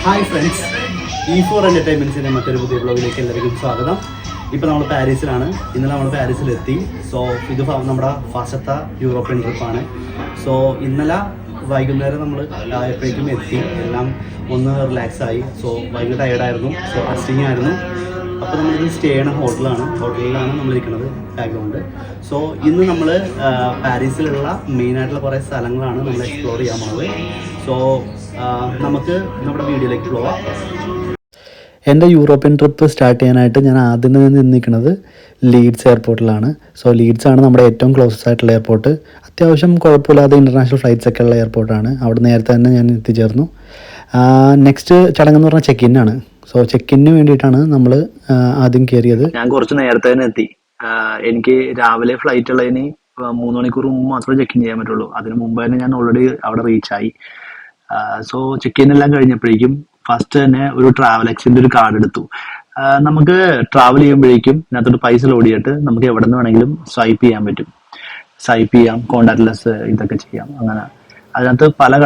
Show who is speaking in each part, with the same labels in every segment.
Speaker 1: Hi friends, E4 എൻ്റർടൈൻമെൻറ്റ്സിൻ്റെ മറ്റൊരു പുതിയ ബ്ലോഗിലേക്ക് എല്ലാവർക്കും സ്വാഗതം. ഇപ്പോൾ നമ്മൾ പാരീസിലാണ്. ഇന്നലെ നമ്മൾ പാരീസിലെത്തി. സോ ഇത് നമ്മുടെ ഫസ്റ്റത്തെ യൂറോപ്യൻ ട്രിപ്പാണ്. സോ ഇന്നലെ വൈകുന്നേരം നമ്മൾ എപ്പോഴേക്കും എത്തി, എല്ലാം ഒന്ന് റിലാക്സായി. സോ ഭയങ്കര ടയർഡായിരുന്നു. സോ റെസ്റ്റിംഗ് ആയിരുന്നു. അപ്പോൾ നമ്മളിത് സ്റ്റേ ചെയ്യണ ഹോട്ടലിലാണ് നമ്മളിരിക്കുന്നത് ബാക്ക്ഗ്രൗണ്ട്. സോ ഇന്ന് നമ്മൾ പാരീസിലുള്ള മെയിനായിട്ടുള്ള കുറേ സ്ഥലങ്ങളാണ് നമ്മൾ എക്സ്പ്ലോർ ചെയ്യാൻ പോകുന്നത്. സോ നമുക്ക് നമ്മുടെ വീഡിയോയിലേക്ക് പോവാം.
Speaker 2: എൻ്റെ യൂറോപ്യൻ ട്രിപ്പ് സ്റ്റാർട്ട് ചെയ്യാനായിട്ട് ഞാൻ ആദ്യം നിന്ന് നിൽക്കുന്നത് ലീഡ്സ് എയർപോർട്ടിലാണ്. സോ ലീഡ്സാണ് നമ്മുടെ ഏറ്റവും ക്ലോസസ്റ്റ് ആയിട്ടുള്ള എയർപോർട്ട്. അത്യാവശ്യം കുഴപ്പമില്ലാതെ ഇൻ്റർനാഷണൽ ഫ്ലൈറ്റ്സ് ഒക്കെ ഉള്ള എയർപോർട്ടാണ്. അവിടെ നേരത്തെ തന്നെ ഞാൻ എത്തിച്ചേർന്നു. നെക്സ്റ്റ് ചടങ്ങെന്ന് പറഞ്ഞാൽ ചെക്ക് ഇൻ ആണ്. സോ ചെക്ക് ഇന്നിന് വേണ്ടിയിട്ടാണ് നമ്മൾ ആദ്യം കയറിയത്.
Speaker 3: ഞാൻ കുറച്ച് നേരത്തെ തന്നെ എത്തി. എനിക്ക് രാവിലെ ഫ്ലൈറ്റ് ഉള്ളതിന് 3 മണിക്കൂർ മുമ്പ് മാത്രമേ ചെക്ക് ഇൻ ചെയ്യാൻ പറ്റുള്ളൂ. അതിന് മുമ്പ് തന്നെ ഞാൻ ഓൾറെഡി അവിടെ റീച്ചായി. സോ ചെക്ക് ഇൻ എല്ലാം കഴിഞ്ഞപ്പോഴേക്കും ഫസ്റ്റ് തന്നെ ഒരു ട്രാവൽ എക്സിന്റെ ഒരു കാർഡ് എടുത്തു. നമുക്ക് ട്രാവൽ ചെയ്യുമ്പോഴേക്കും ഇതിനകത്തോട്ട് പൈസ ലോഡ് ചെയ്തിട്ട് നമുക്ക് എവിടെ നിന്ന് വേണമെങ്കിലും സ്വൈപ്പ് ചെയ്യാൻ പറ്റും. സ്വൈപ്പ് ചെയ്യാം, കോണ്ടാക്ട്ലെസ് ഇതൊക്കെ ചെയ്യാം. അങ്ങനെ അതിനകത്ത് പല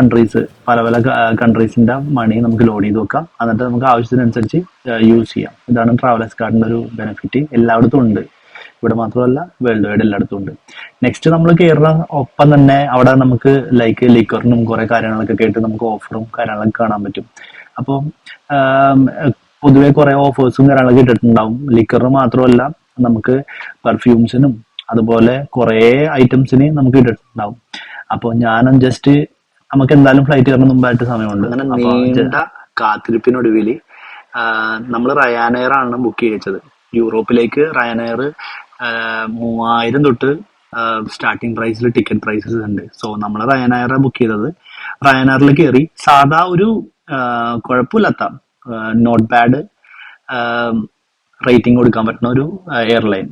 Speaker 3: കൺട്രീസിന്റെ മണി നമുക്ക് ലോഡ് ചെയ്ത് വെക്കാം. എന്നിട്ട് നമുക്ക് ആവശ്യത്തിനനുസരിച്ച് യൂസ് ചെയ്യാം. ഇതാണ് ട്രാവലേഴ്സ് കാർഡിന്റെ ഒരു ബെനിഫിറ്റ്. എല്ലായിടത്തും ഉണ്ട്, ഇവിടെ മാത്രമല്ല വേൾഡ് വൈഡ് എല്ലായിടത്തും ഉണ്ട്. നെക്സ്റ്റ് നമ്മൾ കയറുന്ന ഒപ്പം തന്നെ അവിടെ നമുക്ക് ലൈക്ക് ലിക്കറിനും കുറെ കാര്യങ്ങളൊക്കെ കേട്ട് നമുക്ക് ഓഫറും കാര്യങ്ങളൊക്കെ കാണാൻ പറ്റും. അപ്പോൾ പൊതുവെ കുറെ ഓഫേഴ്സും കാര്യങ്ങളൊക്കെ ഇട്ടിട്ടുണ്ടാവും. ലിക്കറിന് മാത്രമല്ല നമുക്ക് പെർഫ്യൂംസിനും അതുപോലെ കുറെ ഐറ്റംസിന് നമുക്ക് ഇട്ടിട്ടുണ്ടാവും. അപ്പോൾ ഞാനും ജസ്റ്റ് നമുക്ക് എന്തായാലും ഫ്ലൈറ്റ് കയറുന്ന മുമ്പായിട്ട് സമയമുണ്ട്. അങ്ങനെ നീണ്ട കാത്തിരിപ്പിനൊടുവിൽ നമ്മൾ റയാനെയർ ആണ് ബുക്ക് ചെയ്തത്. യൂറോപ്പിലേക്ക് റയാനെയർ 3000 തൊട്ട് സ്റ്റാർട്ടിംഗ് പ്രൈസിൽ ടിക്കറ്റ് പ്രൈസസ് ഉണ്ട്. സോ നമ്മൾ റയാനെയർ ബുക്ക് ചെയ്തത്. റയാനെയറിൽ കയറി സാധാ ഒരു കുഴപ്പമില്ലാത്ത നോട്ട് ബാഡ് റേറ്റിംഗ് കൊടുക്കാൻ പറ്റുന്ന ഒരു എയർലൈൻ.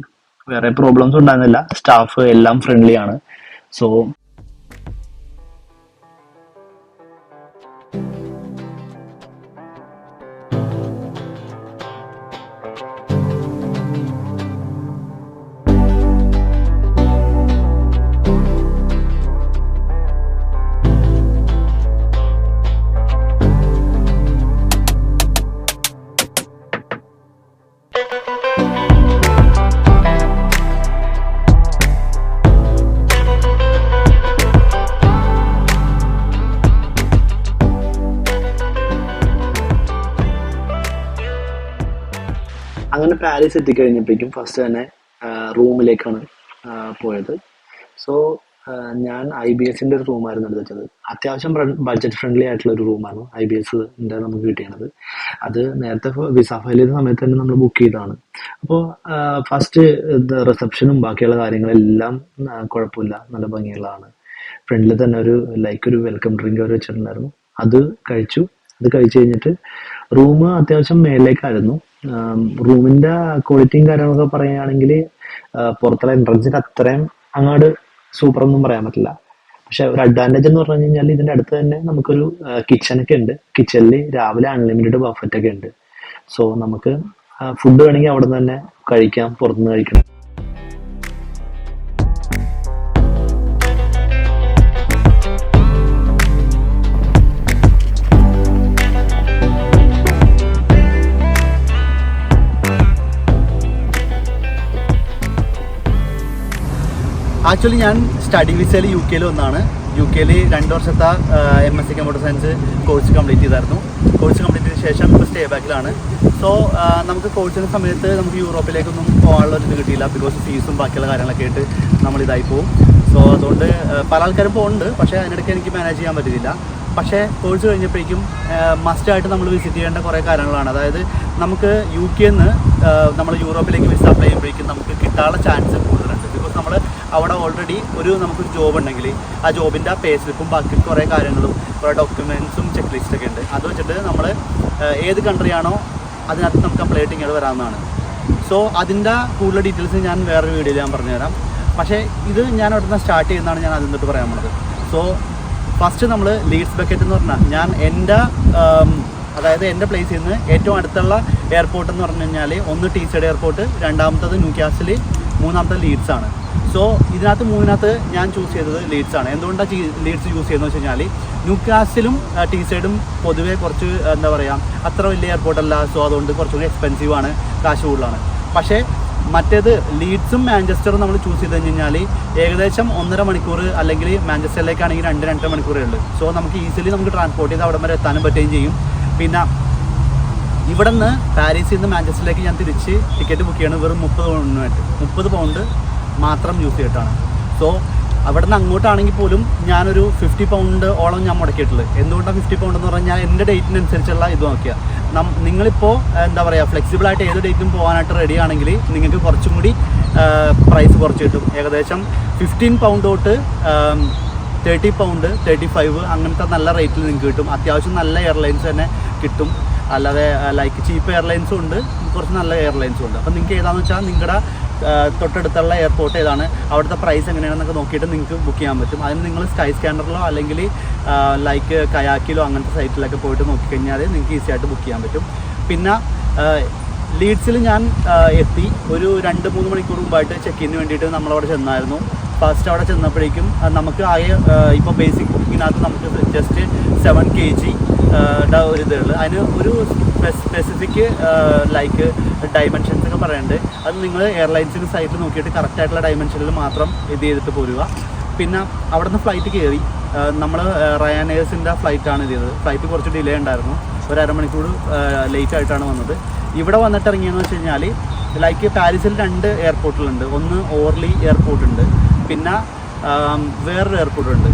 Speaker 3: വേറെ പ്രോബ്ലംസ് ഉണ്ടായിരുന്നില്ല. സ്റ്റാഫ് എല്ലാം ഫ്രണ്ട്ലി ആണ്. സോ അങ്ങനെ പാരീസ് എത്തിക്കഴിഞ്ഞപ്പോഴേക്കും ഫസ്റ്റ് തന്നെ റൂമിലേക്കാണ് പോയത്. സോ ഞാൻ IBSന്റെ ഒരു റൂമായിരുന്നു എടുത്തത്. അത്യാവശ്യം ബഡ്ജറ്റ് ഫ്രണ്ട്ലി ആയിട്ടുള്ള ഒരു റൂമാണ് IBSന്റെ നമുക്ക് കിട്ടിയത്. അത് നേരത്തെ വിസ ഫയൽ ചെയ്ത സമയത്ത് തന്നെ നമ്മൾ ബുക്ക് ചെയ്തതാണ്. അപ്പോൾ ഫസ്റ്റ് റിസപ്ഷനും ബാക്കിയുള്ള കാര്യങ്ങളെല്ലാം കുഴപ്പമില്ല, നല്ല ഭംഗിയുള്ളതാണ്. ഫ്രണ്ടിൽ തന്നെ ഒരു വെൽക്കം ഡ്രിങ്ക് അവർ വെച്ചിട്ടുണ്ടായിരുന്നു. അത് കഴിച്ചു കഴിഞ്ഞിട്ട് റൂം അത്യാവശ്യം മേലേക്കായിരുന്നു. റൂമിന്റെ ക്വാളിറ്റിയും കാര്യങ്ങളൊക്കെ പറയുകയാണെങ്കിൽ പുറത്തുള്ള എൻട്രൻസിന്റെ അത്രയും അങ്ങോട്ട് സൂപ്പർ ഒന്നും പറയാൻ പറ്റില്ല. പക്ഷെ ഒരു അഡ്വാൻറ്റേജ് എന്ന് പറഞ്ഞു കഴിഞ്ഞാൽ ഇതിന്റെ അടുത്ത് തന്നെ നമുക്കൊരു കിച്ചണൊക്കെ ഉണ്ട്. കിച്ചണിൽ രാവിലെ അൺലിമിറ്റഡ് ബഫറ്റ് ഒക്കെ ഉണ്ട്. സോ നമുക്ക് ഫുഡ് വേണമെങ്കിൽ അവിടെ നിന്ന് തന്നെ കഴിക്കാം, പുറത്തുനിന്ന് കഴിക്കണം.
Speaker 1: ആക്ച്വലി ഞാൻ സ്റ്റഡി വിസയിൽ UK വന്നാണ്. UK 2 വർഷത്തെ MSc computer science course complete ചെയ്തായിരുന്നു. കോഴ്സ് കംപ്ലീറ്റ് ചെയ്ത ശേഷം ഇപ്പോൾ സ്റ്റേ ബാക്കിലാണ്. സോ നമുക്ക് കോഴ്സിൻ്റെ സമയത്ത് നമുക്ക് യൂറോപ്പിലേക്കൊന്നും പോകാനുള്ള ഒരു ഇത് കിട്ടിയില്ല. ബിക്കോസ് ഫീസും ബാക്കിയുള്ള കാര്യങ്ങളൊക്കെ ആയിട്ട് നമ്മളിതായി പോകും. സോ അതുകൊണ്ട് പല ആൾക്കാരും പോകുന്നുണ്ട്, പക്ഷേ അതിനിടയ്ക്ക് എനിക്ക് മാനേജ് ചെയ്യാൻ പറ്റിയില്ല. പക്ഷേ കോഴ്സ് കഴിഞ്ഞപ്പോഴേക്കും മസ്റ്റായിട്ട് നമ്മൾ വിസിറ്റ് ചെയ്യേണ്ട കുറേ കാര്യങ്ങളാണ്. അതായത് നമുക്ക് UK നമ്മൾ യൂറോപ്പിലേക്ക് വിസ അപ്ലൈ ചെയ്യുമ്പോഴേക്കും നമുക്ക് കിട്ടാനുള്ള ചാൻസ് കൂടുതലുണ്ട്. ബിക്കോസ് നമ്മൾ അവിടെ ഓൾറെഡി നമുക്കൊരു ജോബ് ഉണ്ടെങ്കിൽ ആ ജോബിൻ്റെ പേ സ്ലിപ്പും ബാക്കി കുറേ കാര്യങ്ങളും കുറേ ഡോക്യുമെൻറ്റ്സും ചെക്ക് ലിസ്റ്റൊക്കെ ഉണ്ട്. അത് വെച്ചിട്ട് നമ്മൾ ഏത് കൺട്രിയാണോ അതിനകത്ത് നമുക്ക് അപ്ലൈ ആയിട്ട് ഇങ്ങോട്ട് വരാവുന്നതാണ്. സോ അതിൻ്റെ കൂടുതൽ ഡീറ്റെയിൽസ് ഞാൻ വേറൊരു വീഡിയോയിൽ ഞാൻ പറഞ്ഞുതരാം. പക്ഷേ ഇത് ഞാൻ അവിടെ നിന്ന് സ്റ്റാർട്ട് ചെയ്യുന്നതാണ് ഞാൻ അതിൽ നിന്നിട്ട് പറയാൻ പോകുന്നത്. സോ ഫസ്റ്റ് നമ്മൾ ലീഡ്സ് ബക്കറ്റ് എന്ന് പറഞ്ഞാൽ എൻ്റെ പ്ലേസിൽ നിന്ന് ഏറ്റവും അടുത്തുള്ള എയർപോർട്ട് എന്ന് പറഞ്ഞു കഴിഞ്ഞാൽ ഒന്ന് ടീസൈഡ് എയർപോർട്ട്, രണ്ടാമത്തത് ന്യൂകാസിൽ, മൂന്നാമത്തെ ലീഡ്സ് ആണ്. സോ ഇതിനകത്ത് മൂന്നിനകത്ത് ഞാൻ ചൂസ് ചെയ്തത് ലീഡ്സ് ആണ്. എന്തുകൊണ്ടാണ് ലീഡ്സ് ചൂസ് ചെയ്യുന്നത് വെച്ച് കഴിഞ്ഞാൽ ന്യൂകാസിലും ടീസൈഡും പൊതുവേ കുറച്ച് എന്താ പറയുക അത്ര വലിയ എയർപോർട്ടല്ല. സോ അതുകൊണ്ട് കുറച്ചുകൂടി എക്സ്പെൻസീവ് ആണ്, കാശ് കൂടുതലാണ്. പക്ഷേ മറ്റേത് ലീഡ്സും മാഞ്ചസ്റ്ററും നമ്മൾ ചൂസ് ചെയ്ത് കഴിഞ്ഞാൽ ഏകദേശം 1.5 മണിക്കൂർ, അല്ലെങ്കിൽ മാഞ്ചസ്റ്ററിലേക്കാണെങ്കിൽ 2-2.5 മണിക്കൂറേ ഉള്ളൂ. സോ നമുക്ക് ഈസിലി നമുക്ക് ട്രാൻസ്പോർട്ട് ചെയ്ത് അവിടെ വരെ എത്താനും പറ്റുകയും ചെയ്യും. പിന്നെ ഇവിടെ നിന്ന് പാരീസിൽ നിന്ന് മാഞ്ചസ്റ്ററിലേക്ക് ഞാൻ തിരിച്ച് ടിക്കറ്റ് ബുക്ക് ചെയ്യണത് വെറും 30 പൗണ്ട് മാത്രം യൂസ് ചെയ്തിട്ടാണ്. സോ അവിടെ നിന്ന് അങ്ങോട്ടാണെങ്കിൽ പോലും ഞാനൊരു 50 പൗണ്ട് ഓളം ഞാൻ മുടക്കിയിട്ടുള്ളത്. എന്തുകൊണ്ടാണ് 50 പൗണ്ട് എന്ന് പറഞ്ഞാൽ എൻ്റെ ഡേറ്റിനനുസരിച്ചുള്ള ഇത് നോക്കിയാൽ നിങ്ങളിപ്പോൾ എന്താ പറയുക ഫ്ലെക്സിബിളായിട്ട് ഏത് ഡേറ്റിനും പോകാനായിട്ട് റെഡി ആണെങ്കിൽ നിങ്ങൾക്ക് കുറച്ചും കൂടി പ്രൈസ് കുറച്ച് കിട്ടും. ഏകദേശം 15 പൗണ്ട് തൊട്ട് 30 പൗണ്ട് 35 അങ്ങനത്തെ നല്ല റേറ്റിൽ നിങ്ങൾക്ക് കിട്ടും. അത്യാവശ്യം നല്ല എയർലൈൻസ് തന്നെ കിട്ടും. അല്ലാതെ ലൈക്ക് ചീപ്പ് എയർലൈൻസും ഉണ്ട്, കുറച്ച് നല്ല എയർലൈൻസും ഉണ്ട്. അപ്പോൾ നിങ്ങൾക്ക് ഏതാണെന്ന് വെച്ചാൽ നിങ്ങളുടെ തൊട്ടടുത്തുള്ള എയർപോർട്ട് ഏതാണ്, അവിടുത്തെ പ്രൈസ് എങ്ങനെയാണെന്നൊക്കെ നോക്കിയിട്ട് നിങ്ങൾക്ക് ബുക്ക് ചെയ്യാൻ പറ്റും. അതിന് നിങ്ങൾ സ്കൈ സ്കാനറിലോ അല്ലെങ്കിൽ ലൈക്ക് കയാക്കിലോ അങ്ങനത്തെ സൈറ്റിലൊക്കെ പോയിട്ട് നോക്കിക്കഴിഞ്ഞാൽ നിങ്ങൾക്ക് ഈസി ആയിട്ട് ബുക്ക് ചെയ്യാൻ പറ്റും. പിന്നെ ലീഡ്സിൽ ഞാൻ എത്തി ഒരു 2-3 മണിക്കൂർ മുമ്പായിട്ട് ചെക്കിന് വേണ്ടിയിട്ട് നമ്മളവിടെ ചെന്നായിരുന്നു. ഫസ്റ്റ് അവിടെ ചെന്നപ്പോഴേക്കും നമുക്ക് ഇപ്പോൾ ബേസിക് ബുക്കിങ്ങിനകത്ത് നമുക്ക് ജസ്റ്റ് 7 kg ഒരു ഇതുള്ളൂ. അതിന് ഒരു സ്പെസിഫിക് ലൈക്ക് ഡൈമെൻഷൻസ് ഒക്കെ പറയുന്നുണ്ട്. അത് നിങ്ങൾ എയർലൈൻസിൻ്റെ സൈറ്റിൽ നോക്കിയിട്ട് കറക്റ്റായിട്ടുള്ള ഡൈമെൻഷനിൽ മാത്രം ഇത് ചെയ്തിട്ട് പോരുക. പിന്നെ അവിടെ നിന്ന് ഫ്ലൈറ്റ് കയറി നമ്മൾ റയാനെയർസിൻ്റെ ഫ്ലൈറ്റാണ് ഇത് ചെയ്തത്. ഫ്ലൈറ്റ് കുറച്ച് ഡിലേ ഉണ്ടായിരുന്നു, ഒരു അരമണിക്കൂർ ലേറ്റ് ആയിട്ടാണ് വന്നത്. ഇവിടെ വന്നിട്ട് ഇറങ്ങിയെന്ന് വെച്ച് കഴിഞ്ഞാൽ ലൈക്ക് പാരീസിൽ 2 എയർപോർട്ടിലുണ്ട്. ഒന്ന് ഓർലി എയർപോർട്ട് ഉണ്ട്, പിന്നെ വേറൊരു എയർപോർട്ട് ഉണ്ട്.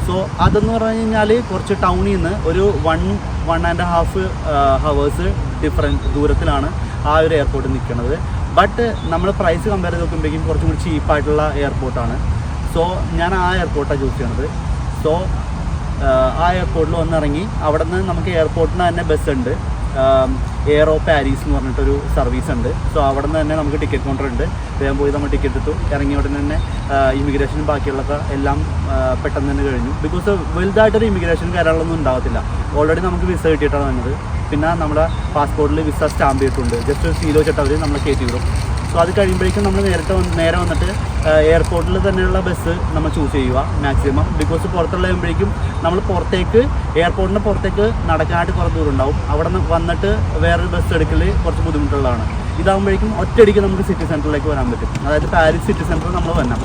Speaker 1: സോ അതെന്ന് പറഞ്ഞു കഴിഞ്ഞാൽ കുറച്ച് ടൗണിൽ നിന്ന് ഒരു 1.5 hours ഡിഫറൻസ് ദൂരത്തിലാണ് ആ ഒരു എയർപോർട്ട് നിൽക്കുന്നത്. ബട്ട് നമ്മൾ പ്രൈസ് കമ്പയർ ചെയ്ത് നോക്കുമ്പോഴേക്കും കുറച്ചും കൂടി ചീപ്പായിട്ടുള്ള എയർപോർട്ടാണ്. സോ ഞാൻ ആ എയർപോർട്ടാണ് ചൂസ് ചെയ്യണത്. സോ ആ എയർപോർട്ടിൽ വന്നിറങ്ങി അവിടെ നിന്ന് നമുക്ക് എയർപോർട്ടിന് തന്നെ ബസ് ഉണ്ട്. എയറോ പാരീസ് എന്ന് പറഞ്ഞിട്ടൊരു സർവീസ് ഉണ്ട്. സോ അവിടെ നിന്ന് തന്നെ നമുക്ക് ടിക്കറ്റ് കൗണ്ടർ ഉണ്ട്. വേഗം പോയി നമ്മൾ ടിക്കറ്റ് എടുത്തു. ഇറങ്ങിയ ഉടനെ തന്നെ ഇമിഗ്രേഷനും ബാക്കിയുള്ളതൊക്കെ എല്ലാം പെട്ടെന്ന് തന്നെ കഴിഞ്ഞു. ബിക്കോസ് വലുതായിട്ടൊരു ഇമിഗ്രേഷൻ കാര്യങ്ങളൊന്നും ഉണ്ടാകത്തില്ല. ഓൾറെഡി നമുക്ക് വിസ കിട്ടിയിട്ടാണ് വന്നത്. പിന്നെ നമ്മുടെ പാസ്പോർട്ടിൽ വിസ സ്റ്റാമ്പ് ചെയ്തിട്ടുണ്ട്. ജസ്റ്റ് ഒരു സീലോ വെച്ചിട്ട് അവർ നമ്മളെ കയറ്റി വിടും. സോ അത് കഴിയുമ്പോഴേക്കും നമ്മൾ നേരെ വന്നിട്ട് എയർപോർട്ടിൽ തന്നെയുള്ള ബസ് നമ്മൾ ചൂസ് ചെയ്യുക മാക്സിമം. ബിക്കോസ് പുറത്തുള്ളപ്പോഴേക്കും നമ്മൾ പുറത്തേക്ക് എയർപോർട്ടിൻ്റെ പുറത്തേക്ക് നടക്കാനായിട്ട് കുറച്ച് ദൂരം ഉണ്ടാവും. അവിടെ നിന്ന് വന്നിട്ട് വേറൊരു ബസ് എടുക്കൽ കുറച്ച് ബുദ്ധിമുട്ടുള്ളതാണ്. ഇതാകുമ്പോഴേക്കും ഒറ്റയടിക്ക് നമുക്ക് സിറ്റി സെൻറ്ററിലേക്ക് വരാൻ പറ്റും. അതായത് പാരീസ് സിറ്റി സെൻറ്ററിൽ നമ്മൾ വരണം.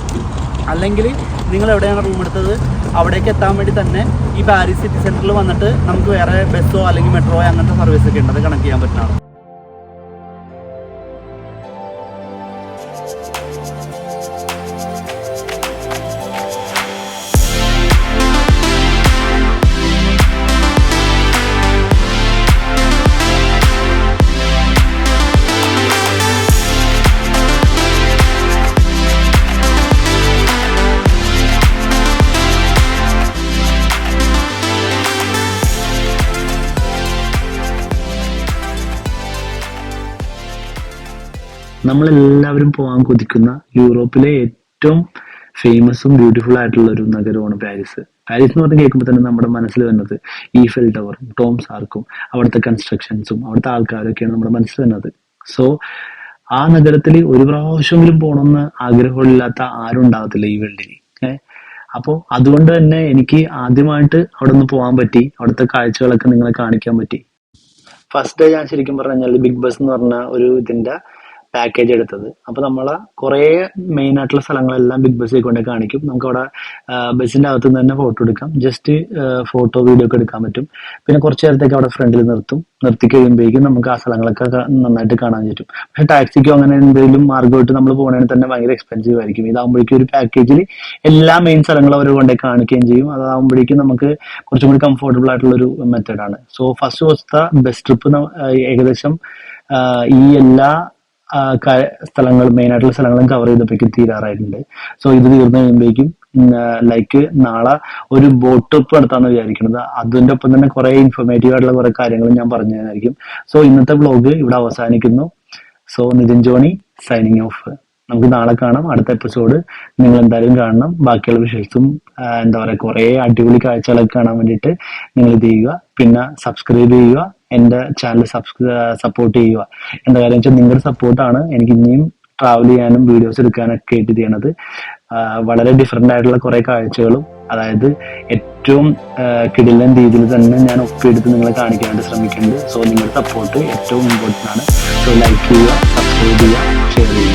Speaker 1: അല്ലെങ്കിൽ നിങ്ങൾ എവിടെയാണ് റൂം എടുത്തത് അവിടേക്ക് എത്താൻ വേണ്ടി തന്നെ ഈ പാരീസ് സിറ്റി സെൻറ്ററിൽ വന്നിട്ട് നമുക്ക് വേറെ ബസ്സോ അല്ലെങ്കിൽ മെട്രോയോ അങ്ങനത്തെ സർവീസൊക്കെ ഉണ്ട്, അത് കണക്ട് ചെയ്യാൻ പറ്റുന്നതാണ്.
Speaker 3: നമ്മളെല്ലാവരും പോകാൻ കൊതിക്കുന്ന യൂറോപ്പിലെ ഏറ്റവും ഫേമസും ബ്യൂട്ടിഫുൾ ആയിട്ടുള്ള ഒരു നഗരമാണ് പാരീസ്. പാരീസ് എന്ന് പറഞ്ഞ് കേൾക്കുമ്പോൾ തന്നെ നമ്മുടെ മനസ്സിൽ വരുന്നത് ഈഫൽ ടവറും ടോംസ് ആർക്കും അവിടുത്തെ കൺസ്ട്രക്ഷൻസും അവിടുത്തെ ആൾക്കാരൊക്കെയാണ് നമ്മുടെ മനസ്സിൽ വരുന്നത്. സോ ആ നഗരത്തിൽ ഒരു പ്രാവശ്യമെങ്കിലും പോകണമെന്ന് ആഗ്രഹമില്ലാത്ത ആരും ഉണ്ടാകത്തില്ല ഈ വേൾഡിൽ. അപ്പോൾ അതുകൊണ്ട് തന്നെ എനിക്ക് ആദ്യമായിട്ട് അവിടെ ഒന്ന് പോകാൻ പറ്റി. അവിടുത്തെ കാഴ്ചകളൊക്കെ നിങ്ങളെ കാണിക്കാൻ പറ്റി. ഫസ്റ്റ് ഡേ ഞാൻ ശരിക്കും പറഞ്ഞു കഴിഞ്ഞാൽ ബിഗ് ബസ് എന്ന് പറഞ്ഞ ഒരു ഇതിന്റെ പാക്കേജ് എടുത്തത്. അപ്പൊ നമ്മളെ കുറെ മെയിൻ ആയിട്ടുള്ള സ്ഥലങ്ങളെല്ലാം ബിഗ് ബസ്സിൽ കൊണ്ടേ കാണിക്കും. നമുക്ക് അവിടെ ബസ്സിന്റെ അകത്ത് നിന്ന് തന്നെ ഫോട്ടോ എടുക്കാം. ജസ്റ്റ് ഫോട്ടോ വീഡിയോ ഒക്കെ എടുക്കാൻ പറ്റും. പിന്നെ കുറച്ച് നേരത്തേക്ക് അവിടെ ഫ്രണ്ടിൽ നിർത്തി കഴിയുമ്പോഴേക്കും നമുക്ക് ആ സ്ഥലങ്ങളൊക്കെ നന്നായിട്ട് കാണാൻ പറ്റും. പക്ഷെ ടാക്സിക്കോ അങ്ങനെ എന്തെങ്കിലും മാർഗമായിട്ട് നമ്മൾ പോകണമെങ്കിൽ തന്നെ ഭയങ്കര എക്സ്പെൻസീവ് ആയിരിക്കും. ഇതാകുമ്പോഴേക്കും ഒരു പാക്കേജിൽ എല്ലാ മെയിൻ സ്ഥലങ്ങളും അവർ കൊണ്ടേ കാണിക്കുകയും ചെയ്യും. അതാകുമ്പോഴേക്കും നമുക്ക് കുറച്ചും കൂടി കംഫർട്ടബിൾ ആയിട്ടുള്ള ഒരു മെത്തേഡാണ്. സോ ഫസ്റ്റ് ദിവസത്തെ ബസ് ട്രിപ്പ് ഏകദേശം ഈ എല്ലാ സ്ഥലങ്ങളും മെയിൻ ആയിട്ടുള്ള സ്ഥലങ്ങളും കവർ ചെയ്തപ്പോഴേക്കും തീരാറായിട്ടുണ്ട്. സോ ഇത് തീർന്നു കഴിയുമ്പോഴേക്കും ലൈക്ക് നാളെ ഒരു ബോട്ട് ട്രിപ്പ് നടത്താന്ന് വിചാരിക്കുന്നത്. അതിന്റെ ഒപ്പം തന്നെ കുറെ ഇൻഫോർമേറ്റീവ് ആയിട്ടുള്ള കുറെ കാര്യങ്ങൾ ഞാൻ പറഞ്ഞു തരായിരിക്കും. സോ ഇന്നത്തെ വ്ലോഗ് ഇവിടെ അവസാനിക്കുന്നു. So Nitin Johny signing off. നമുക്ക് നാളെ കാണാം. അടുത്ത എപ്പിസോഡ് നിങ്ങൾ എന്തായാലും കാണണം. ബാക്കിയുള്ള വിഷയസും എന്താ പറയാ കുറെ അടിപൊളി കാഴ്ചകളൊക്കെ കാണാൻ വേണ്ടിയിട്ട് നിങ്ങൾ ഇത് ചെയ്യുക. പിന്നെ സബ്സ്ക്രൈബ് ചെയ്യുക, എന്റെ ചാനൽ സപ്പോർട്ട് ചെയ്യുക. എന്താ കാര്യം വെച്ചാൽ നിങ്ങളുടെ സപ്പോർട്ടാണ് എനിക്ക് ഇനിയും ട്രാവൽ ചെയ്യാനും വീഡിയോസ് എടുക്കാനൊക്കെ ആയിട്ട് ചെയ്യണത്. വളരെ ഡിഫറെൻ്റ് ആയിട്ടുള്ള കുറേ കാഴ്ചകളും, അതായത് ഏറ്റവും കിടിലൻ രീതിയിൽ തന്നെ ഞാൻ ഒപ്പിയെടുത്ത് നിങ്ങളെ കാണിക്കാനായിട്ട് ശ്രമിക്കുന്നുണ്ട്. സോ നിങ്ങളുടെ സപ്പോർട്ട് ഏറ്റവും ഇമ്പോർട്ടൻ്റ് ആണ്. സോ ലൈക്ക് ചെയ്യുക, സബ്സ്ക്രൈബ് ചെയ്യുക, ഷെയർ ചെയ്യുക.